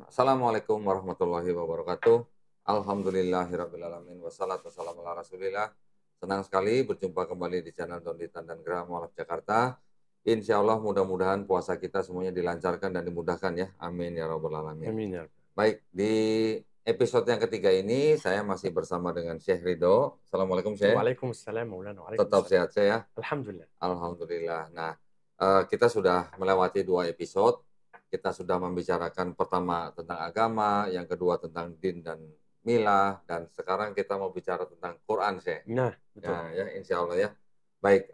Bismillahirrahmanirrahim. Assalamualaikum warahmatullahi wabarakatuh. Alhamdulillahirrabbilalamin. Wassalatu wassalamu ala rasulillah. Senang sekali berjumpa kembali di channel Donditan dan Gerah Mualaf Jakarta. Insya Allah mudah-mudahan puasa kita semuanya dilancarkan dan dimudahkan ya. Amin ya rabbal alamin. Amin ya. Baik, di episode yang ketiga ini saya masih bersama dengan Syekh Ridho. Assalamualaikum Syekh. Waalaikumsalam Maulana. Tetap sehat Syekh ya. Alhamdulillah. Alhamdulillah. Nah, kita sudah melewati 2 episode. Kita sudah membicarakan pertama tentang agama, yang kedua tentang din dan milah, dan sekarang kita mau bicara tentang Quran, Syekh. Nah, betul. Ya, insya Allah ya. Baik,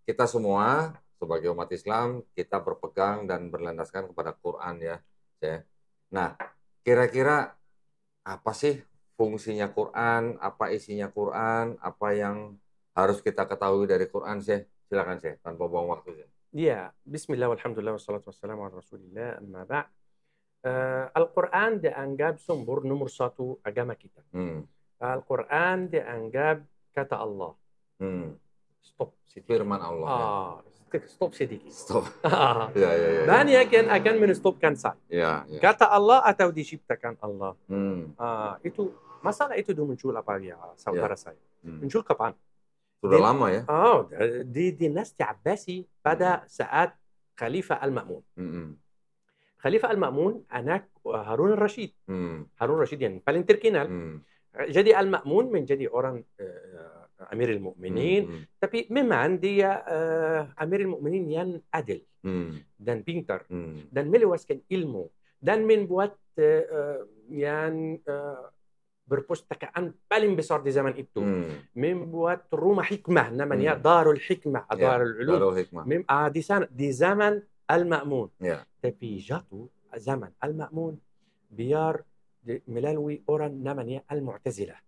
kita semua sebagai umat Islam, kita berpegang dan berlandaskan kepada Quran ya, Syekh. Nah, kira-kira apa sih fungsinya Quran, apa isinya Quran, apa yang harus kita ketahui dari Quran, Syekh? Silakan, Syekh, tanpa buang waktu, Syekh. Ya, bismillah walhamdulillah wassalatu wassalamu ala rasulillah amma ba'. Al-Quran dianggap sumber nomor 1 agama kita. Al-Quran dianggap kata Allah. Stop sedikit. Firman Allah. Stop sedikit. Stop. Ya. Banyak yang akan menstopkan saya. Ya. Kata Allah atau diciptakan Allah. Itu masalah itu muncul apa ya saudara saya? Muncul kapan? Sudah lama ya? Di dinasti Abbasi pada saat Khalifah Al-Ma'mun. Khalifah Al-Ma'mun anak Harun Al-Rashid. Harun Al-Rashid yang paling terkenal. Jadi Al-Ma'mun menjadi orang Amirul Mukminin, tapi memang dia Amirul Mukminin yang adil dan pintar dan meluaskan ilmu dan membuat yang berpustakaan paling besar di zaman itu, membuat rumah hikmah namanya Darul Hikmah, Darul Ulum di zaman Al-Ma'mun. Tapi jatuh zaman Al-Ma'mun biar melalui orang namanya Al-Mu'tazilah.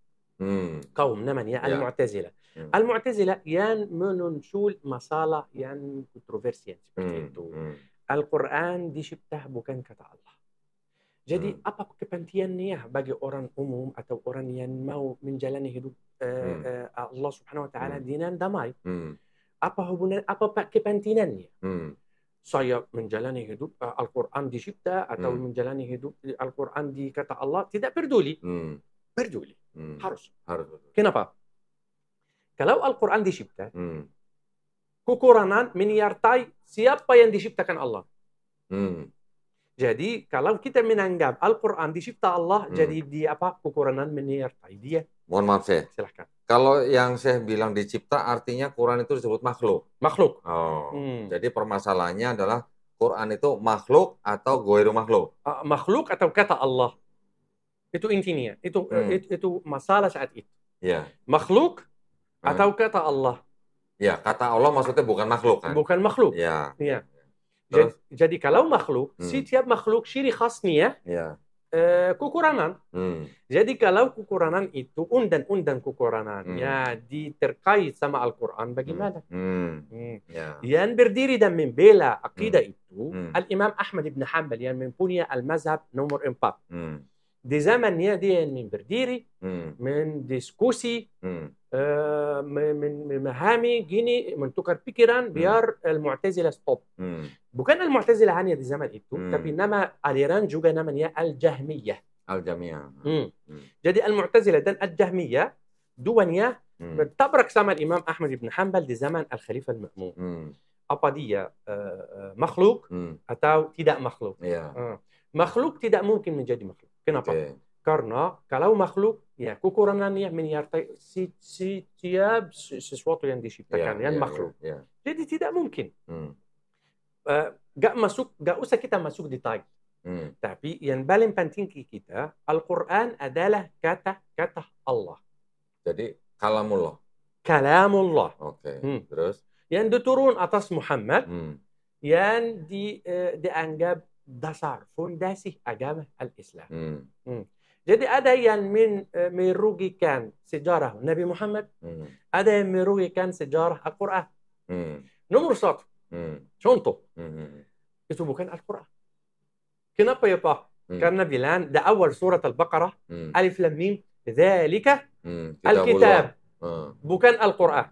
Kaum namanya Al-Mu'tazilah. Al-Mu'tazilah yang menuncul masalah yang kontroversial seperti itu. Al-Quran dicipta bukan kata Allah. Jadi apa kepentingannya bagi orang umum atau orang yang mau menjalani hidup Allah Subhanahu wa taala dengan damai? Apa hubungan, apa kepentingannya? Saya menjalani hidup Al-Quran dicipta atau menjalani hidup Al-Quran di kata Allah, tidak peduli. Peduli. Harus. Kenapa? Kalau Al-Quran dicipta, kekurangan menyertai siapa yang diciptakan Allah. Jadi kalau kita menanggap Al-Quran dicipta Allah, jadi dia apa? Kekurangan menyertai dia. Mohon maaf, Syekh. Silahkan. Kalau yang saya bilang dicipta, artinya Quran itu disebut makhluk. Makhluk. Jadi permasalahannya adalah Quran itu makhluk atau ghairu makhluk? Makhluk atau kata Allah. Itu intinya. Itu masalah saat itu. Ya. Makhluk atau kata Allah. Ya, kata Allah maksudnya bukan makhluk kan? Bukan makhluk. Ya. Jadi kalau makhluk, setiap makhluk ciri khasnya kekurangan. Jadi kalau kekurangan itu undang-undang kekurangannya terkait sama Al-Quran, bagaimana? Yang berdiri dan membela akidah itu Al-Imam Ahmad ibn Hanbal yang mempunyai Al-Mazhab nomor 4. Di zamannya dia yang berdiri, mendiskusi, memahami gini, mentukar pikiran biar Al-Mu'tazilah stop. Bukan Al-Mu'tazilah hanya di zaman itu, tapi nama aliran juga namanya Al-Jahmiyah. Jadi Al-Mu'tazilah dan Al-Jahmiyah duanya bertabrak sama Imam Ahmad ibn Hanbal di zaman Al-Khalifah Al-Ma'mun. Apa dia makhluk atau tidak makhluk? Makhluk tidak mungkin menjadi makhluk. Kenapa? Karena kalau makhluk, ya kekurangannya menyertai setiap sesuatu yang diciptakan, yang makhluk. Jadi tidak mungkin. Gak usah kita masuk detail. Tapi yang paling penting kita, Al-Quran adalah kata Allah. Jadi kalamullah. Kalamullah. Terus? Yang diturun atas Muhammad, yang dianggap dasar, fondasi agama Al-Islam. Jadi ada yang merugikan sejarah Nabi Muhammad, ada yang merugikan sejarah Al-Quran. Nomor 1, contoh, itu bukan Al-Quran. Kenapa ya Pak? Karena bilang di awal surat Al-Baqarah, Alif Lam Mim, dzalika Al-Kitab, bukan Al-Quran.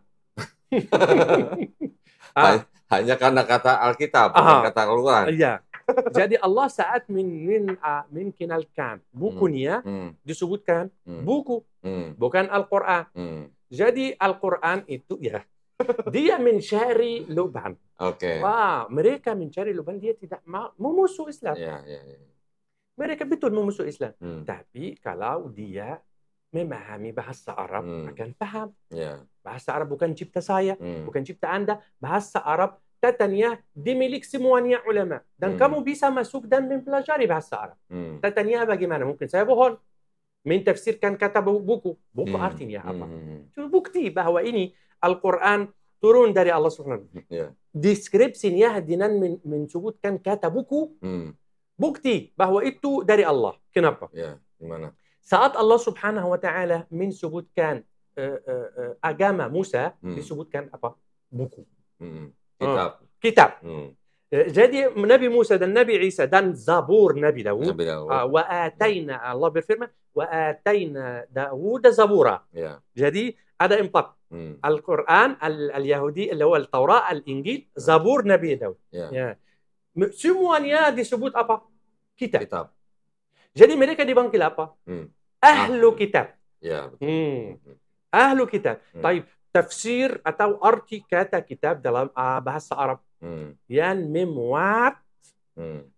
Hanya karena kata Alkitab, bukan kata Al-Quran. Iya. Jadi Allah saat min kinalkan bukunya disebutkan buku, bukan Al-Quran. Jadi Al-Quran itu ya dia mencari lubang. Wah, mereka mencari lubang, dia tidak mau memusuh Islam. Mereka betul memusuh Islam. Tapi kalau dia memahami bahasa Arab akan paham. Bahasa Arab bukan cipta saya, bukan cipta Anda. Bahasa Arab tatanya dimiliki semuanya ulama. Dan kamu bisa masuk dan mempelajari bahasa Arab. Tatanya bagaimana? Mungkin saya bohong. Mentafsirkan kata buku. Buku artinya apa? Itu bukti bahwa ini Al-Quran turun dari Allah Subhanahu wa Ta'ala. Deskripsinya dengan menyebutkan kata buku. Bukti bahwa itu dari Allah. Kenapa? Gimana? Saat Allah Subhanahu wa Ta'ala menyebutkan agama Musa, disebutkan apa? Buku. Kitab. Jadi Nabi Musa dan Nabi Isa dan Zabur Nabi Daud. Wa atayna, Allah berfirman, wa atayna Daud Zabura. Jadi ada 4. Al-Quran, Al-Yahudi, Al-Taurat, Al-Injil, Zabur Nabi Daud. Semuanya disebut apa? Kitab. Jadi mereka dipanggil apa? Ahlu kitab. Ahlu kitab. Taib, tafsir atau arti kata kitab dalam bahasa Arab yang memuat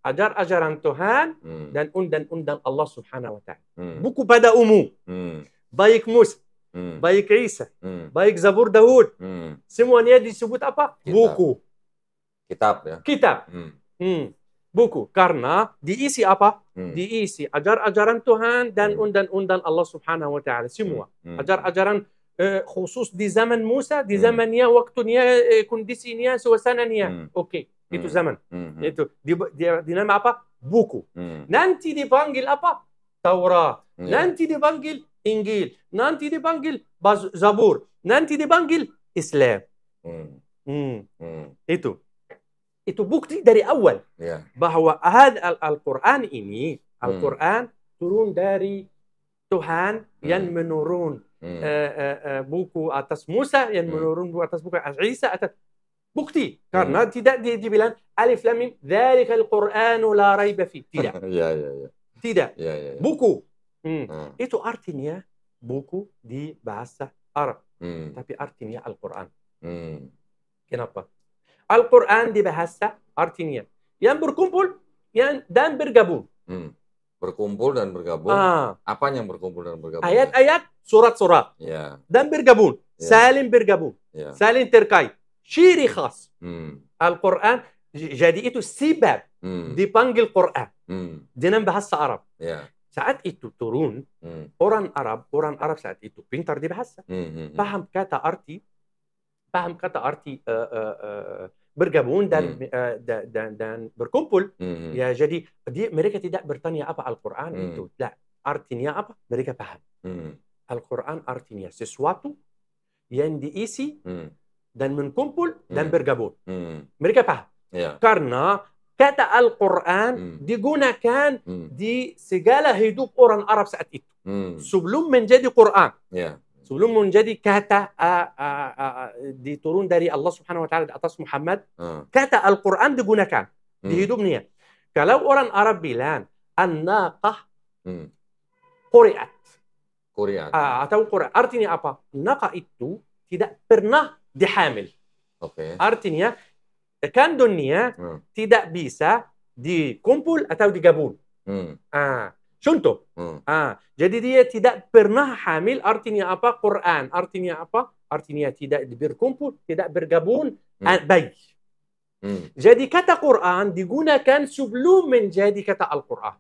ajar-ajaran Tuhan dan undang-undang Allah Subhanahu wa Ta'ala. Buku pada umum. Baik Musa, baik Isa, baik Zabur Daud. Semuanya disebut apa? Buku. Kitab. Buku. Karena diisi apa? Diisi ajar-ajaran Tuhan dan undang-undang Allah Subhanahu wa Ta'ala. Semua. Ajar-ajaran khusus di zaman Musa, di zamannya, waktunya, kondisinya, suasananya. Itu zaman. Itu dinama apa? Buku. Nanti dipanggil apa? Taurat. Nanti dipanggil Injil. Nanti dipanggil Zabur. Nanti dipanggil Islam. Itu bukti dari awal bahwa Al-Quran ini, Al-Quran turun dari Tuhan yang menurun buku atas Musa, yang menurun buku atas buku Isa, atas bukti. Karena tidak dibilang alif lam mim dzalikal Qur'anu la raiba fi. Tidak. Tidak. Buku. Itu artinya buku di bahasa Arab. Tapi artinya Al-Quran. Kenapa? Al-Quran di bahasa artinya yang berkumpul dan bergabung. Berkumpul dan bergabung. Apa yang berkumpul dan bergabung? Ayat-ayat, surat-surat. Dan bergabung. Saling bergabung. Saling terkait. Ciri khas. Al-Quran. Jadi itu sebab dipanggil Quran dengan bahasa Arab. Saat itu turun, orang Arab saat itu pintar di bahasa. Paham kata arti bergabung dan berkumpul. Jadi mereka tidak bertanya apa Al-Quran itu. Artinya apa? Mereka paham. Al-Quran artinya sesuatu yang diisi dan mengumpul dan bergabung. Mereka paham. Karena kata Al-Quran digunakan di segala hidup orang Arab saat itu. Sebelum menjadi Quran. Sebelum menjadi kata diturun dari Allah Subhanahu wa Ta'ala atas Muhammad, kata Al-Quran digunakan di hidupnya. Kalau orang Arab bilang an-naqah quri'at atau Quran, artinya apa? Naqah itu tidak pernah dihamil. Artinya kandungnya tidak bisa dikumpul atau digabung. Contoh. Jadi dia tidak pernah hamil. Artinya apa? Quran. Artinya apa? Artinya tidak berkumpul, tidak bergabung, bayi. Jadi kata Quran digunakan sebelum menjadi kata Al-Quran.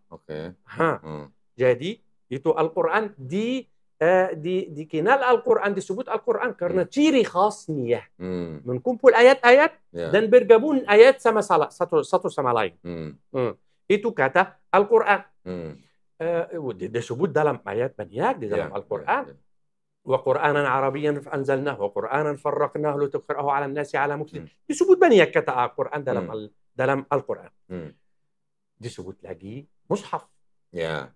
Jadi itu Al-Quran dikenal Al-Quran, disebut Al-Quran karena ciri khasnya mengumpul ayat-ayat dan bergabung ayat sama satu sama lain. Itu kata Al-Quran. disebut dalam ayat banyak di dalam Al-Quran. Wa Qur'anan Arabiyyan anzalnahu wa Qur'anan farraqnahu lituqra'ahu 'ala an-nasi 'ala muktin. Disebut banyak kata Al-Quran dalam Al-Quran. Disebut lagi mushaf. Ya.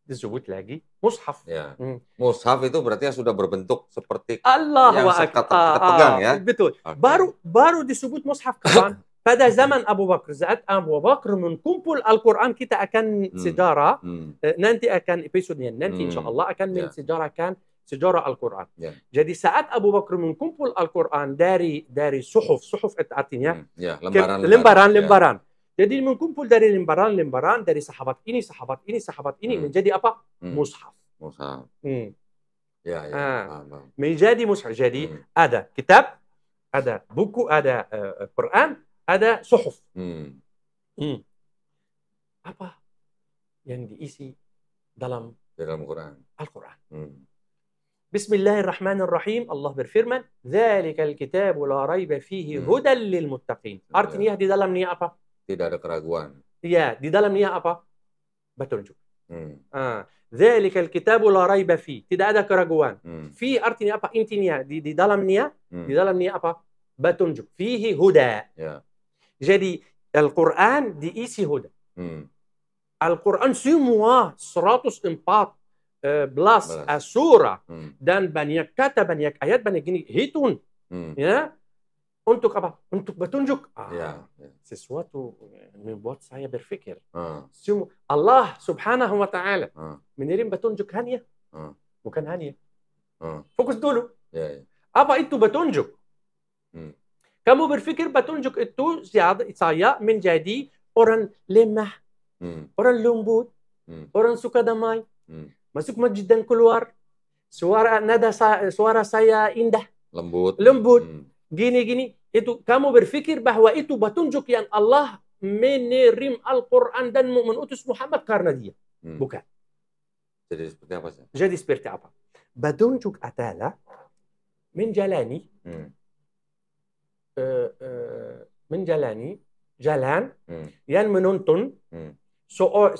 Disebut lagi mushaf. Ya. Mushaf itu berarti sudah berbentuk seperti Allah yang kita pegang ya. Betul. Okay. Baru disebut mushaf kapan? pada zaman Abu Bakar, saat Abu Bakar menkumpul Al-Quran, kita akan sejarah, nanti akan episodenya, nanti insya Allah akan mensejarahkan sejarah Al-Quran. Jadi saat Abu Bakar menkumpul Al-Quran dari suhuf itu artinya lembaran. Jadi menkumpul dari lembaran dari sahabat ini menjadi apa? Mushaf. Menjadi mushaf. Jadi ada kitab, ada buku, ada Quran, ada suhuf. Apa yang diisi dalam Al-Quran? Bismillahirrahmanirrahim. Allah berfirman, "Dzalikal kitabu la raiba fihi hudan lil muttaqin." Artinya di dalamnya apa? Tidak ada keraguan. Iya, di dalamnya apa? Petunjuk. Dzalikal kitabu la raiba fihi. Tidak ada keraguan. Fi artinya apa? Intinya di dalamnya apa? Petunjuk. Fihi huda. Jadi Al-Quran diisi huda. Al-Quran semua 114 surah dan banyak kata, banyak ayat, banyak gini hitung. Ya. Untuk apa? Untuk petunjuk. Sesuatu membuat saya berpikir. Allah Subhanahu wa Ta'ala mengirim petunjuk hanya, bukan hanya. Fokus dulu. Apa itu petunjuk? Kamu berpikir petunjuk itu saya menjadi orang lemah, orang lembut, orang suka damai, masuk masjid dan keluar, suara saya indah, lembut, gini. Itu kamu berpikir bahwa itu petunjuk yang Allah mengirim Al-Quran dan mengutus Muhammad karena dia. Bukan. Jadi seperti apa sih? Jadi seperti apa? Petunjuk adalah menjalani jalan yang menuntun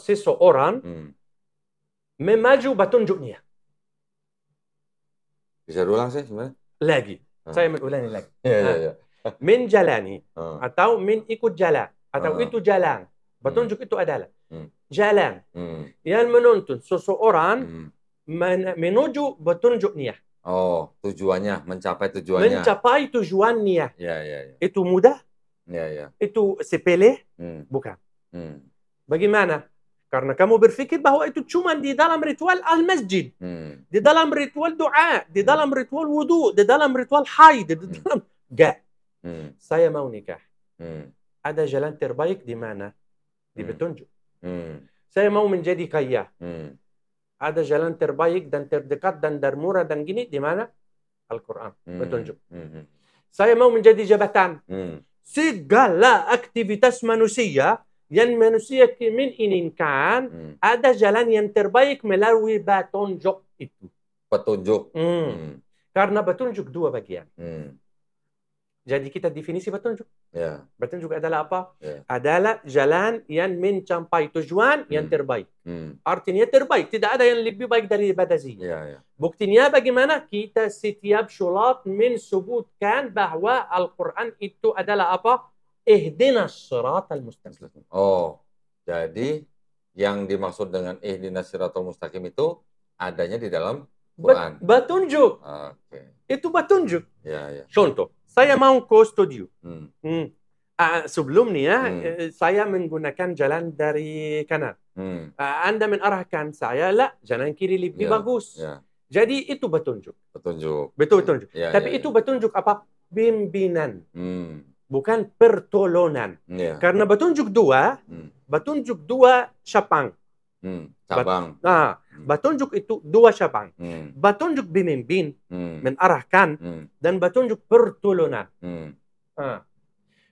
seseorang memaju petunjuknya. Bisa diulang sih sebenarnya? Lagi. Saya mengulangi lagi. Menjalani atau mengikut jalan atau itu jalan. Petunjuk itu adalah jalan yang menuntun seseorang menuju petunjuknya. Oh, tujuannya, mencapai tujuannya. Mencapai tujuannya. Itu mudah? Itu sepele? Bukan. Bagaimana? Karena kamu berpikir bahwa itu cuma di dalam ritual al-masjid, di dalam ritual doa, di dalam ritual wudu, di dalam ritual haid, di dalam... Enggak. Saya mau nikah. Ada jalan terbaik di mana? Di petunjuk. Saya mau menjadi kaya. Ada jalan terbaik dan terdekat dan termurah dan gini di mana? Al-Quran. Petunjuk. Saya mau menjadi jabatan. Segala aktivitas manusia yang manusia menginginkan, ada jalan yang terbaik melalui petunjuk itu. Petunjuk. Karena petunjuk dua bagian. Jadi kita definisi petunjuk. Petunjuk adalah apa? Adalah jalan yang mencapai tujuan yang terbaik. Artinya terbaik. Tidak ada yang lebih baik daripada dia. Buktinya bagaimana? Kita setiap sholat mensebutkan bahwa Al-Quran itu adalah apa? Ihdinas siratal mustaqim. Oh, jadi yang dimaksud dengan ihdinas siratal mustaqim itu adanya di dalam Quran. Petunjuk. Itu petunjuk. Contoh, saya mau ke studio. Sebelumnya saya menggunakan jalan dari kanan. Anda mengarahkan saya, lah, jalan kiri lebih bagus. Jadi itu petunjuk. Betul petunjuk. Tapi itu petunjuk apa? Bimbingan. Bukan pertolongan. Karena petunjuk dua cabang. Petunjuk itu dua cabang. Petunjuk bimbing, mengarahkan, dan petunjuk pertolongan.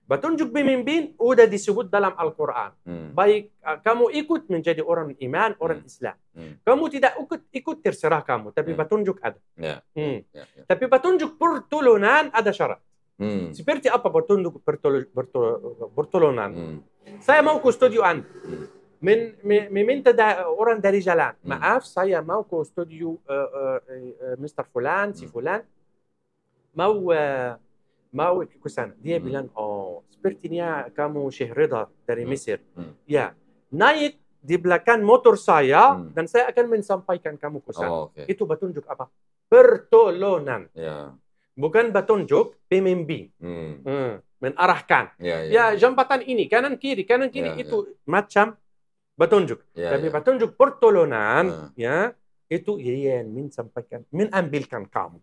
Petunjuk bimbing udah disebut dalam Al-Quran. Baik kamu ikut menjadi orang iman, orang Islam. Kamu tidak ikut terserah kamu, tapi petunjuk ada. Tapi petunjuk pertolongan ada syarat. Seperti apa petunjuk pertolongan? Saya mau ke studio Anda. Meminta orang dari jalan. Maaf, saya mau ke studio Mr. Fulan, si Fulan. Mau ke sana. Dia bilang, oh, sepertinya kamu Syekh Ridha dari Mesir. Ya, naik di belakang motor saya dan saya akan mensampaikan kamu ke sana. Itu petunjuk apa? Pertolongan. Bukan petunjuk PMB. mengarahkan. Ya, jambatan ini kanan kiri itu macam petunjuk. Tapi petunjuk pertolongan ya itu yang mensampaikan, menambilkan kamu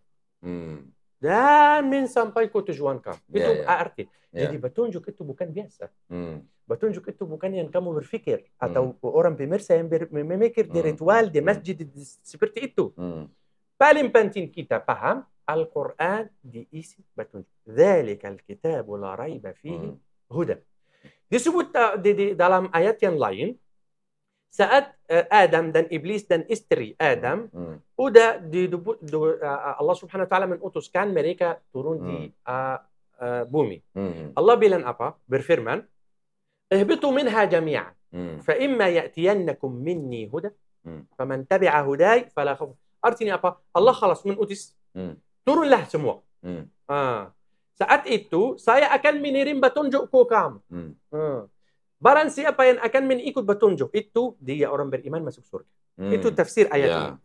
dan mensampai ke tujuan kamu. Itu arti. Jadi petunjuk itu bukan biasa. Petunjuk itu bukan yang kamu berpikir atau orang pemirsa yang memikir di ritual di masjid seperti itu. Paling penting kita paham Al-Quran diisi petunjuk. Dzalikal kitabu la raiba fihi hudan. Disebut di dalam ayat yang lain saat Adam dan Iblis dan istri Adam udah Allah Subhanahu wa taala mengutuskan mereka turun di bumi. Allah bilang apa? Berfirman, "Ihbitu minha jami'an, fa imma ya'tiyannakum minni huda, faman tabi'a hudai fala khawf." Artinya apa? Allah khalas mengutus. Turunlah semua. Saat itu saya akan mengirim petunjuk ke kamu. Barang siapa yang akan mengikut petunjuk itu dia orang beriman masuk surga. Itu tafsir ayat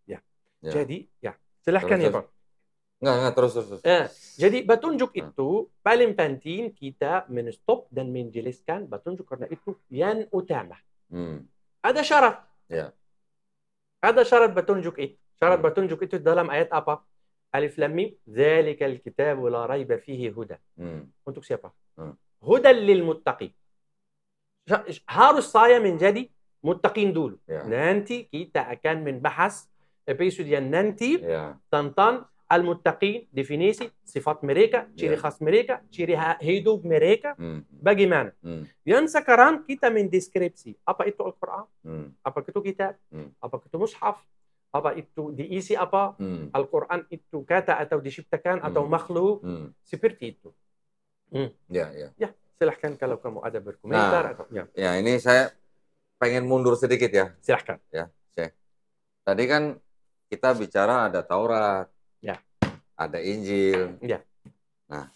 ini. Jadi silahkan terus, ya Pak. Enggak, terus. Jadi petunjuk itu paling penting kita menstop dan menjelaskan petunjuk karena itu yang utama. Ada syarat. Ada syarat petunjuk itu. Syarat petunjuk itu dalam ayat apa? Alif Lam Mim, dzalikal kitabu la raiba fihi huda. Untuk siapa? Hudan lil muttaqin. Harus saya menjadi muttaqin dulu. Nanti kita akan membahas episode yang nanti tentang al-muttaqin, definisi, sifat mereka, ciri khas mereka, ciri hidup mereka, bagaimana. Yang sekarang kita mendeskripsi apa itu Al-Quran, apa itu kitab, apa itu mushaf, apa itu diisi apa, Al-Quran itu kata atau diciptakan atau makhluk, seperti itu. Ya, silahkan kalau kamu ada berkomentar atau ini saya pengen mundur sedikit ya. Silahkan. Ya, tadi kan kita bicara ada Taurat, ada Injil. Nah,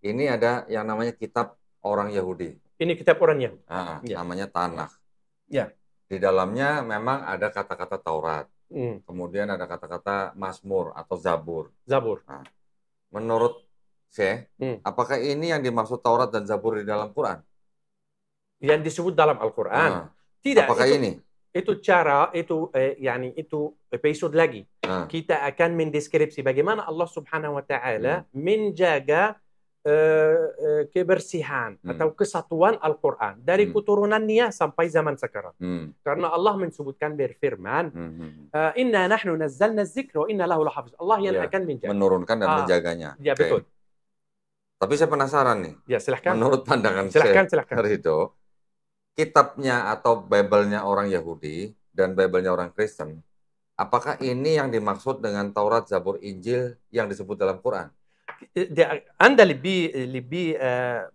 ini ada yang namanya kitab orang Yahudi. Ini kitab orang Yahudi. Namanya Tanakh. Di dalamnya memang ada kata-kata Taurat. Kemudian ada kata-kata Mazmur atau Zabur. Nah, menurut Syekh, apakah ini yang dimaksud Taurat dan Zabur di dalam Quran? Yang disebut dalam Al-Quran? Tidak. Apakah ini? Itu cara, itu episode lagi. Kita akan mendeskripsi bagaimana Allah Subhanahu wa taala menjaga kebersihan atau kesatuan Al-Quran dari keturunannya sampai zaman sekarang. Karena Allah menyebutkan berfirman, "Inna nahnu nazzalna dzikra wa inna lahu lahafiz." Allah yang akan menjaga. Menurunkan dan menjaganya. Ya, betul. Tapi saya penasaran nih. Ya, silahkan. Menurut pandangan silahkan. Ridho, kitabnya atau Bible-nya orang Yahudi dan Bible-nya orang Kristen, apakah ini yang dimaksud dengan Taurat, Zabur, Injil yang disebut dalam Quran? Anda lebih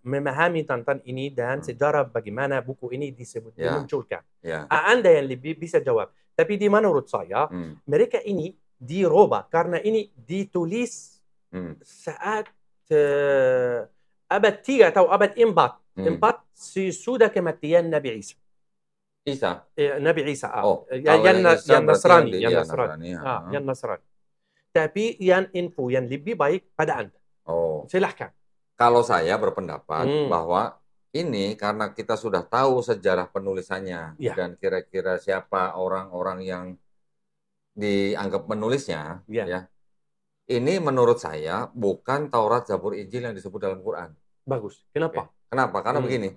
memahami tentang ini dan sejarah bagaimana buku ini dimunculkan. Anda yang lebih bisa jawab. Tapi di menurut saya, mereka ini dirubah karena ini ditulis saat abad 3 atau abad 4 sesudah kematian Nabi Isa. Nabi Isa. Yang Nasrani. Tapi yang info yang lebih baik pada Anda. Silahkan. Kalau saya berpendapat bahwa ini karena kita sudah tahu sejarah penulisannya dan kira-kira siapa orang-orang yang dianggap menulisnya, ini menurut saya bukan Taurat, Zabur, Injil yang disebut dalam Quran. Bagus. Kenapa? Kenapa? Karena begini.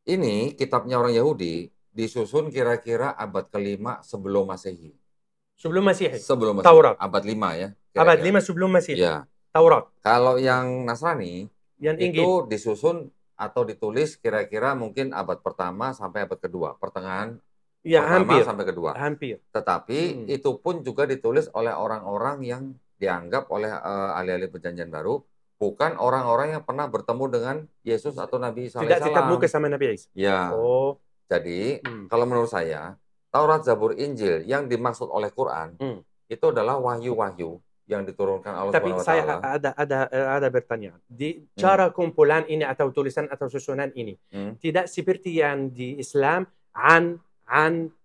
Ini kitabnya orang Yahudi disusun kira-kira abad ke-5 sebelum Masehi. Sebelum Masehi. Taurat. Abad 5 ya. Kira-kira. Abad 5 sebelum Masehi. Taurat. Kalau yang Nasrani itu disusun atau ditulis kira-kira mungkin abad pertama sampai abad kedua, pertengahan pertama sampai kedua. Hampir. Tetapi itu pun juga ditulis oleh orang-orang yang dianggap oleh ahli-ahli perjanjian baru bukan orang-orang yang pernah bertemu dengan Yesus atau Nabi Isa. Tidak ketemu sama Nabi Isa. Jadi kalau menurut saya Taurat, Zabur, Injil yang dimaksud oleh Quran itu adalah wahyu-wahyu yang diturunkan Allah Subhanahu wa taala. Tapi saya ada bertanya. Di cara kumpulan ini atau tulisan atau susunan ini tidak seperti yang di Islam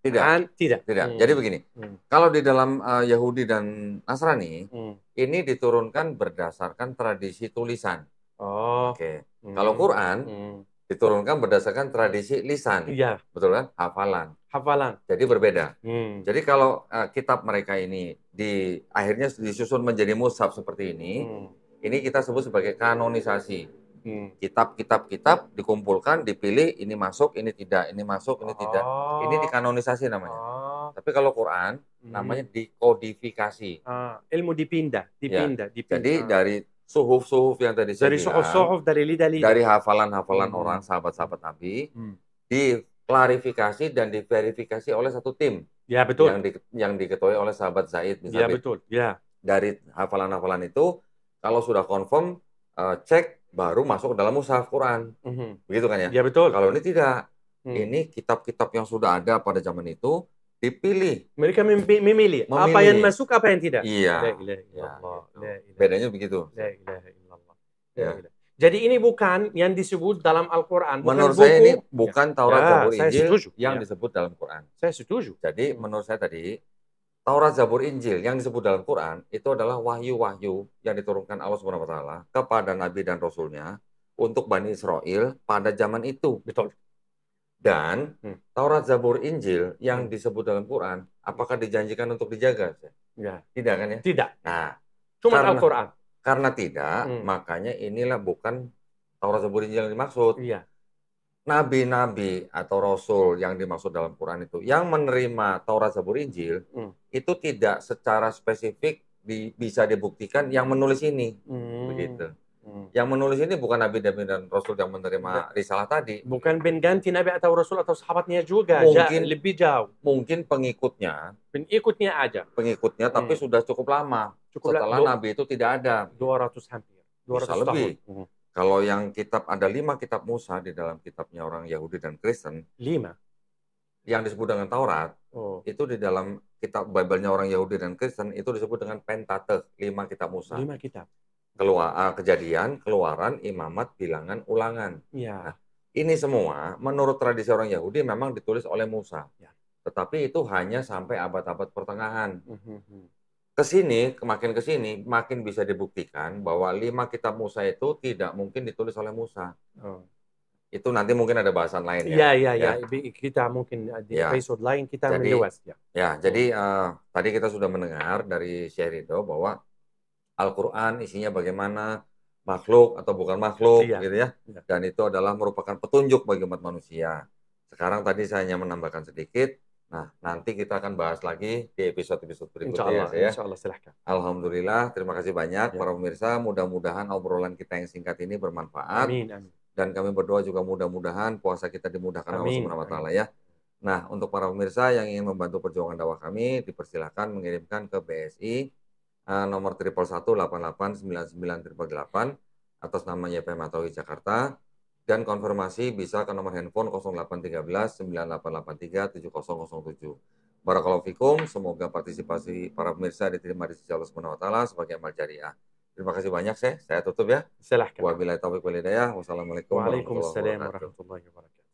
tidak. Jadi begini, kalau di dalam Yahudi dan Nasrani ini diturunkan berdasarkan tradisi tulisan. Oh. Oke. Kalau Quran diturunkan berdasarkan tradisi lisan. Iya. Betul kan? Hafalan. Hafalan. Jadi berbeda. Jadi kalau kitab mereka ini akhirnya disusun menjadi mushaf seperti ini kita sebut sebagai kanonisasi. Kitab dikumpulkan, dipilih, ini masuk, ini tidak, ini masuk, ini tidak. Ini dikanonisasi namanya. Tapi kalau Quran namanya dikodifikasi. Ilmu dipindah. Jadi dari suhuf-suhuf yang tadi saya bilang, dari suhuf, dari lidah-lidah, dari hafalan-hafalan orang, sahabat-sahabat Nabi, diklarifikasi dan diverifikasi oleh satu tim. Ya, betul. Yang diketuai oleh sahabat Zaid bin Sabit. Ya, betul. Ya. Dari hafalan-hafalan itu, kalau sudah confirm, cek, baru masuk ke dalam mushaf Quran. Begitu kan ya? Ya, betul. Kalau ini tidak. Ini kitab-kitab yang sudah ada pada zaman itu, dipilih. Mereka memilih apa yang masuk, apa yang tidak. Iya. Bedanya begitu. La ilaha illallah. Jadi ini bukan yang disebut dalam Al-Quran. Menurut saya ini bukan Taurat, Zabur, Injil yang disebut dalam Quran. Saya setuju. Jadi menurut saya tadi, Taurat, Zabur, Injil yang disebut dalam Quran itu adalah wahyu-wahyu yang diturunkan Allah Subhanahu wa taala kepada nabi dan rasulnya untuk Bani Israel pada zaman itu. Betul. Dan Taurat, Zabur, Injil yang disebut dalam Quran, apakah dijanjikan untuk dijaga? Ya. Tidak kan ya? Tidak. Nah, cuma Al-Quran. Karena tidak, makanya inilah bukan Taurat, Zabur, Injil yang dimaksud. Iya. Nabi-nabi atau rasul yang dimaksud dalam Quran itu, yang menerima Taurat, Zabur, Injil, itu tidak secara spesifik bisa dibuktikan yang menulis ini. Begitu. Yang menulis ini bukan nabi dan rasul yang menerima risalah tadi. Bukan pengganti nabi atau rasul atau sahabatnya juga. Mungkin lebih jauh. Mungkin pengikutnya. Pengikutnya, tapi sudah cukup lama. Setelah nabi itu tidak ada. 200 hampir. 200 bisa lebih. Kalau yang kitab ada 5 kitab Musa di dalam kitabnya orang Yahudi dan Kristen. 5. Yang disebut dengan Taurat. Itu di dalam kitab Bible-nya orang Yahudi dan Kristen itu disebut dengan Pentateuch, 5 kitab Musa. 5 kitab. Kejadian, Keluaran, Imamat, Bilangan, Ulangan. Ya. Nah, ini semua menurut tradisi orang Yahudi memang ditulis oleh Musa. Ya. Tetapi itu hanya sampai abad-abad pertengahan. Makin kesini, makin bisa dibuktikan bahwa 5 kitab Musa itu tidak mungkin ditulis oleh Musa. Itu nanti mungkin ada bahasan lain ya. Iya. Kita mungkin di episode lain kita meluas. Jadi tadi kita sudah mendengar dari Syekh Ridho bahwa Al-Quran isinya bagaimana, makhluk atau bukan makhluk, gitu ya. Dan itu adalah merupakan petunjuk bagi umat manusia. Sekarang tadi saya hanya menambahkan sedikit. Nah, nanti kita akan bahas lagi di episode-episode berikutnya. Insya Allah, silahkan. Alhamdulillah, terima kasih banyak para pemirsa. Mudah-mudahan obrolan kita yang singkat ini bermanfaat. Amin. Dan kami berdoa juga mudah-mudahan puasa kita dimudahkan Allah Subhanahu wa taala ya. Nah, untuk para pemirsa yang ingin membantu perjuangan dakwah kami, dipersilakan mengirimkan ke BSI nomor 111889988 atas nama YPM Matawi Jakarta, dan konfirmasi bisa ke nomor handphone 0813 9883 7007. Barakallahu fikum, semoga partisipasi para pemirsa diterima di sisi Allah Subhanahu wa taala sebagai amal jariah. Terima kasih banyak, saya tutup ya. Silahkan. Wabillahi taufiq wal hidayah. Wassalamualaikum warahmatullahi wabarakatuh.